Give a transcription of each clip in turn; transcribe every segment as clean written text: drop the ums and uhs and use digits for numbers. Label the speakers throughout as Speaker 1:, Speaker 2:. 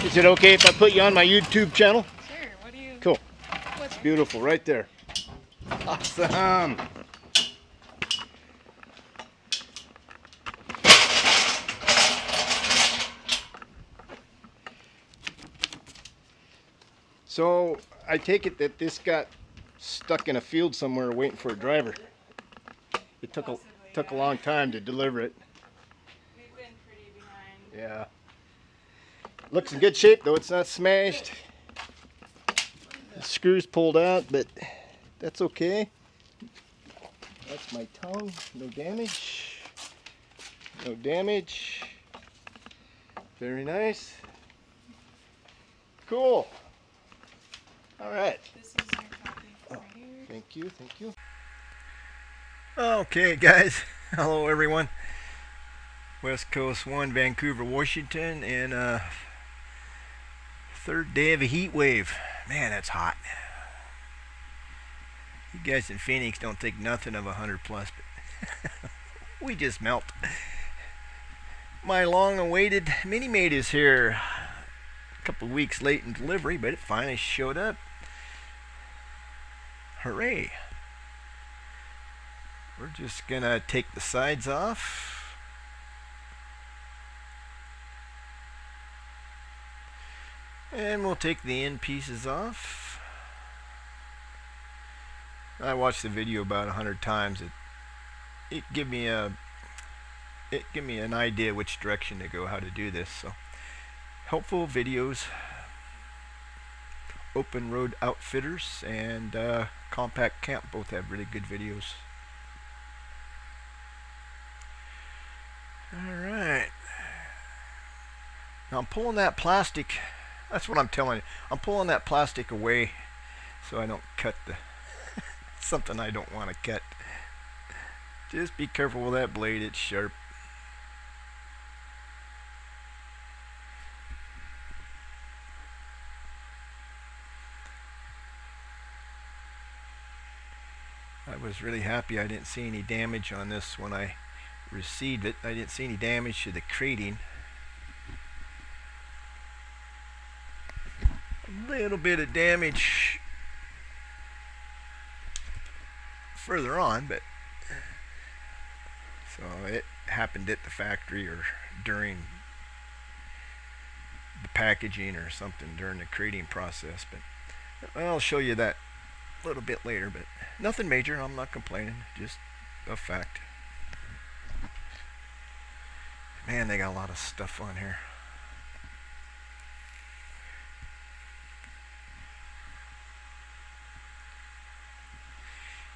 Speaker 1: Is it okay if I put you on my YouTube channel?
Speaker 2: Sure. What do you?
Speaker 1: Cool.
Speaker 2: What's
Speaker 1: Beautiful, right there. Awesome. So I take it that this got stuck in a field somewhere waiting for a driver. It took a long time to deliver it.
Speaker 2: We've been pretty behind.
Speaker 1: Yeah. Looks in good shape though. It's not smashed. The screws pulled out, but that's okay. That's my tongue. No damage. No damage. Very nice. Cool. All right.
Speaker 2: This is your copy right here.
Speaker 1: Thank you. Thank you. Okay, guys. Hello, everyone. West Coast 1, Vancouver, Washington, and third day of a heat wave. Man, that's hot. You guys in Phoenix don't think nothing of 100 plus, but we just melt. My long-awaited Mini-Mate is here. A couple of weeks late in delivery, but it finally showed up. Hooray! We're just gonna take the sides off. And we'll take the end pieces off. I watched the video about 100 times. It gave me an idea which direction to go, how to do this. So helpful videos. Open Road Outfitters and Compact Camp both have really good videos. Alright. Now I'm pulling that plastic. That's what I'm telling you. I'm pulling that plastic away so I don't cut the something I don't want to cut. Just be careful with that blade. It's sharp. I was really happy I didn't see any damage on this when I received it. I didn't see any damage to the crating. A little bit of damage further on, but so it happened at the factory or during the packaging or something during the crating process. But I'll show you that a little bit later, but nothing major. I'm not complaining, just a fact. Man, they got a lot of stuff on here.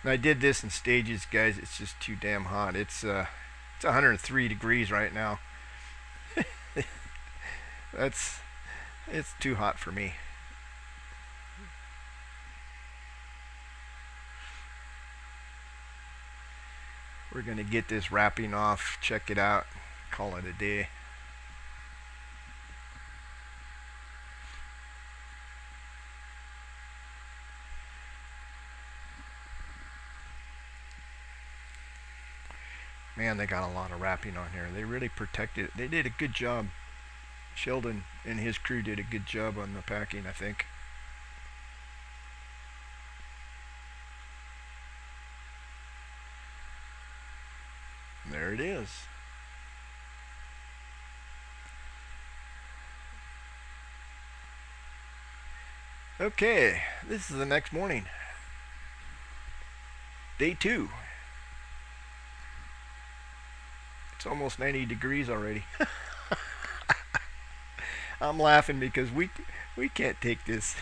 Speaker 1: And I did this in stages, guys. It's just too damn hot. It's 103 degrees right now. It's too hot for me. We're gonna get this wrapping off, check it out, call it a day. Man, they got a lot of wrapping on here. They really protected it. They did a good job. Sheldon and his crew did a good job on the packing, I think. There it is. Okay, this is the next morning. Day 2. It's almost 90 degrees already. I'm laughing because we can't take this.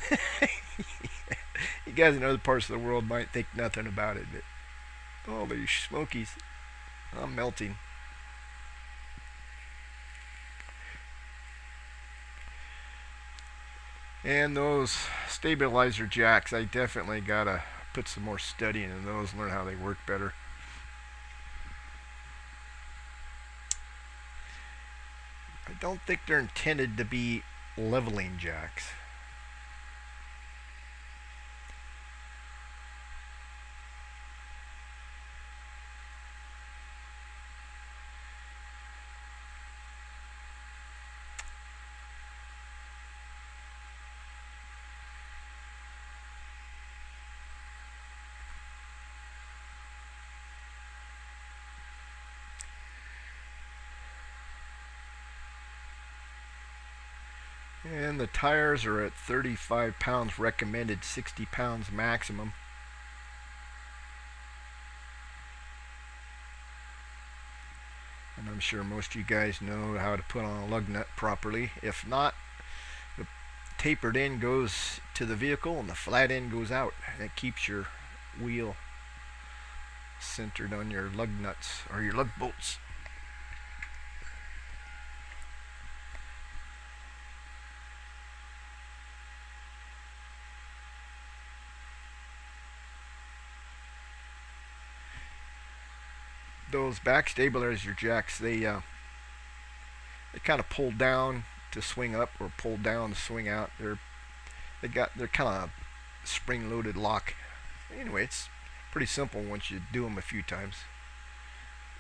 Speaker 1: You guys in other parts of the world might think nothing about it, but holy smokies, I'm melting. And those stabilizer jacks, I definitely gotta put some more studying in those, learn how they work better. I don't think they're intended to be leveling jacks. And the tires are at 35 pounds recommended, 60 pounds maximum. And I'm sure most of you guys know how to put on a lug nut properly. If not, the tapered end goes to the vehicle and the flat end goes out. That keeps your wheel centered on your lug nuts or your lug bolts. Those back stabilizer jacks, they kind of pull down to swing up or pull down to swing out. They're kind of spring-loaded lock. Anyway, it's pretty simple once you do them a few times.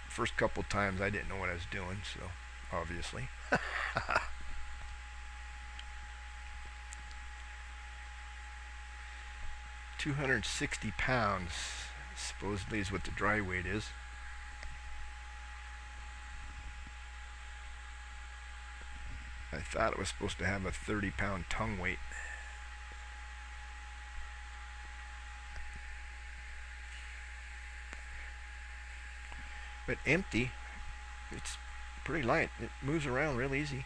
Speaker 1: First couple times I didn't know what I was doing, so obviously. 260 pounds supposedly is what the dry weight is. I thought it was supposed to have a 30-pound tongue weight. But empty, it's pretty light. It moves around real easy.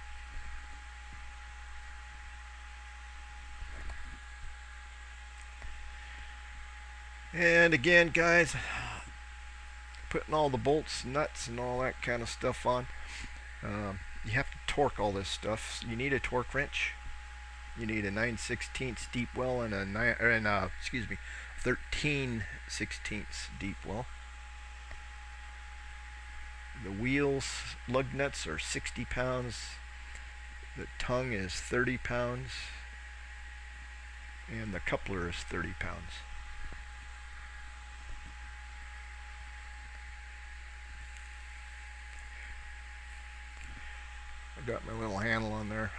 Speaker 1: And again, guys, putting all the bolts, nuts, and all that kind of stuff on. You have to torque all this stuff. You need a torque wrench. You need a 9/16 deep well and a 13/16 deep well. The wheels, lug nuts are 60 pounds. The tongue is 30 pounds. And the coupler is 30 pounds. I've got my little handle on there.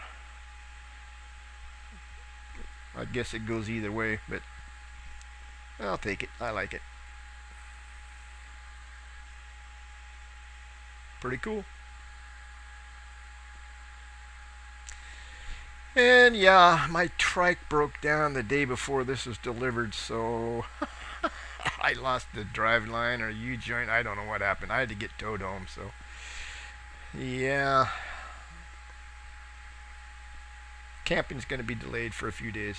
Speaker 1: I guess it goes either way, but I'll take it. I like it. Pretty cool. And yeah, my trike broke down the day before this was delivered, so I lost the drive line or U-joint. I don't know what happened. I had to get towed home, so yeah. Camping's going to be delayed for a few days.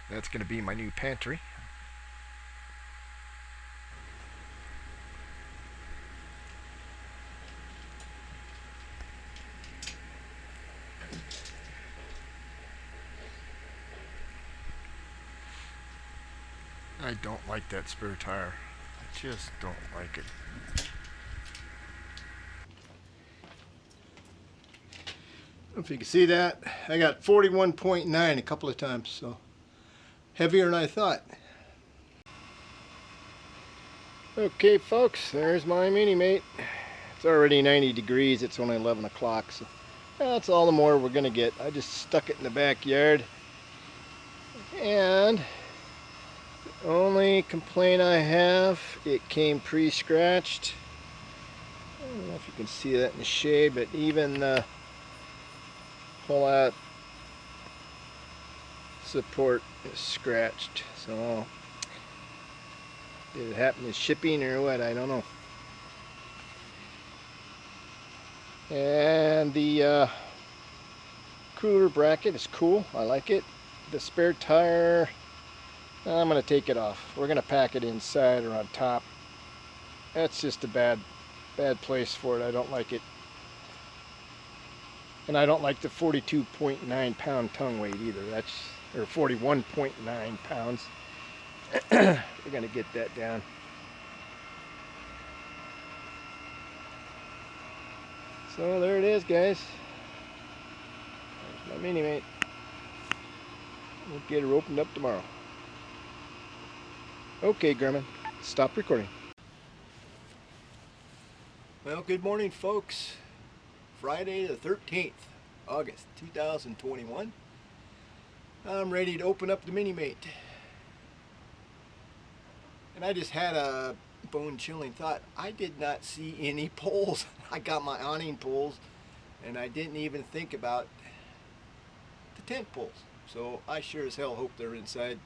Speaker 1: That's going to be my new pantry. I don't like that spare tire. I just don't like it. I don't know if you can see that. I got 41.9 a couple of times, so heavier than I thought. Okay, folks, there's my Mini Mate. It's already 90 degrees. It's only 11 o'clock, so that's all the more we're gonna get. I just stuck it in the backyard, and the only complaint I have, it came pre-scratched. I don't know if you can see that in the shade, but even all that support is scratched. So did it happen in shipping or what? I don't know. And the cooler bracket is cool. I like it. The spare tire, I'm going to take it off. We're going to pack it inside or on top. That's just a bad place for it. I don't like it. And I don't like the 42.9 pound tongue weight either. That's, or 41.9 pounds. We're going to get that down. So there it is, guys. There's my Mini Mate. We'll get her opened up tomorrow. Okay, Grumman, stop recording. Well, good morning, folks. Friday the 13th, August 2021. I'm ready to open up the Mini Mate. And I just had a bone-chilling thought. I did not see any poles. I got my awning poles And I didn't even think about the tent poles. So I sure as hell hope they're inside.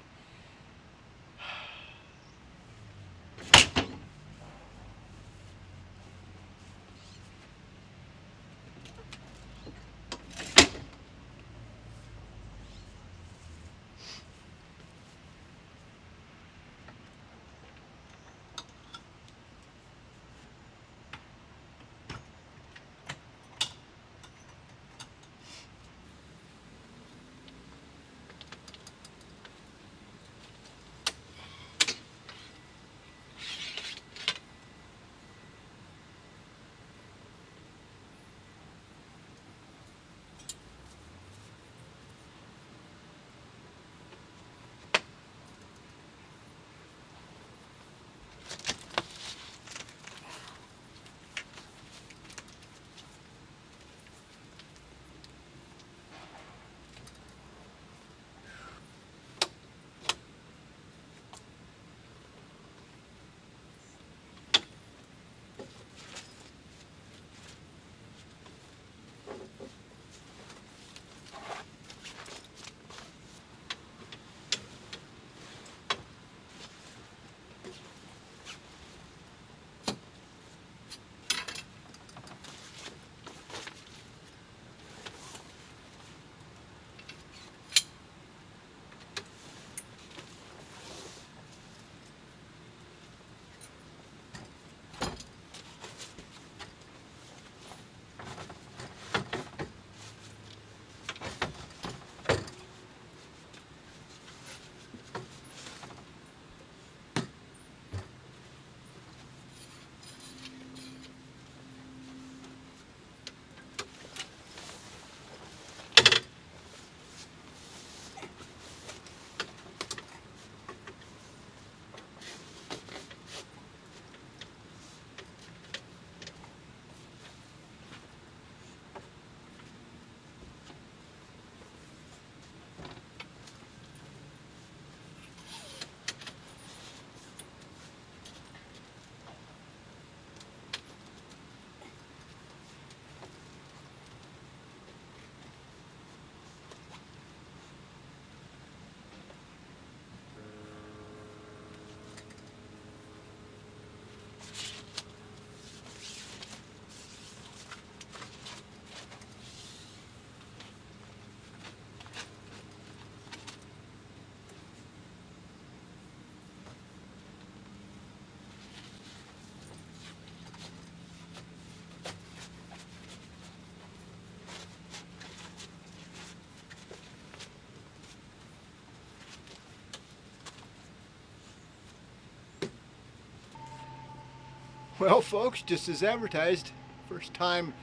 Speaker 1: Well, folks, just as advertised, first time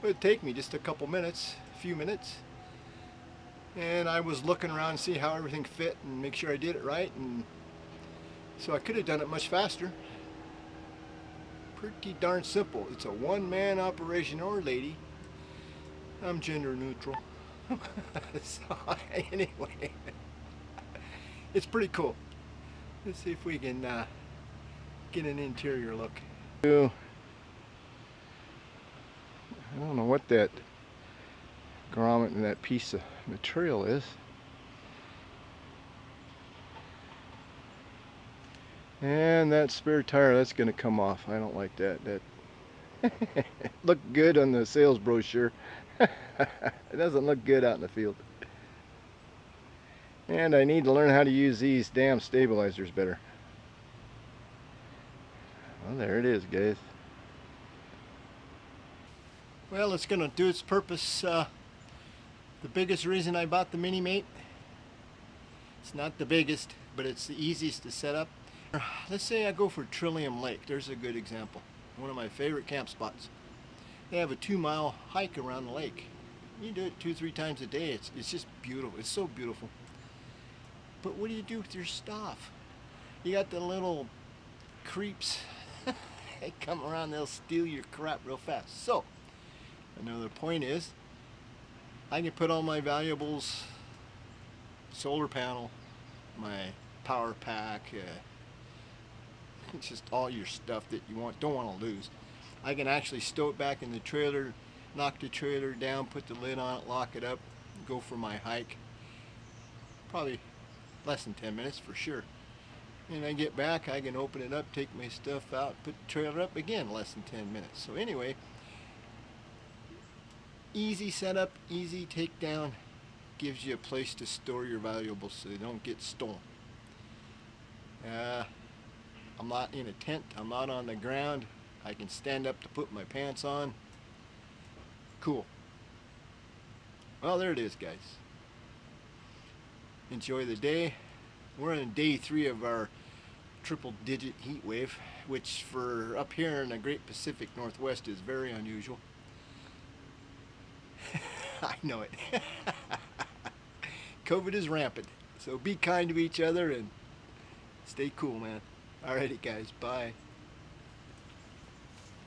Speaker 1: it would take me just a couple minutes, a few minutes. And I was looking around to see how everything fit and make sure I did it right. And so I could have done it much faster. Pretty darn simple. It's a one-man operation, or lady. I'm gender neutral. So anyway, it's pretty cool. Let's see if we can get an interior look. I don't know what that grommet and that piece of material is. And that spare tire, that's going to come off. I don't like that. That looked good on the sales brochure. It doesn't look good out in the field. And I need to learn how to use these damn stabilizers better. Well, there it is, guys. Well, it's going to do its purpose. The biggest reason I bought the Mini Mate, it's not the biggest, but it's the easiest to set up. Let's say I go for Trillium Lake. There's a good example. One of my favorite camp spots. They have a 2-mile hike around the lake. You do it 2-3 times a day. It's just beautiful. It's so beautiful. But what do you do with your stuff? You got the little creeps. They come around, they'll steal your crap real fast. So, another point is, I can put all my valuables, solar panel, my power pack, just all your stuff that you don't want to lose. I can actually stow it back in the trailer, knock the trailer down, put the lid on it, lock it up, go for my hike. Probably less than 10 minutes for sure. And I get back, I can open it up, take my stuff out, put the trailer up again, less than 10 minutes. So anyway, easy setup, easy takedown, gives you a place to store your valuables so they don't get stolen. I'm not in a tent, I'm not on the ground, I can stand up to put my pants on. Cool. Well, there it is, guys. Enjoy the day. We're on day 3 of our triple-digit heat wave, which for up here in the Great Pacific Northwest is very unusual. I know it. COVID is rampant, so be kind to each other and stay cool, man. Alrighty, guys. Bye.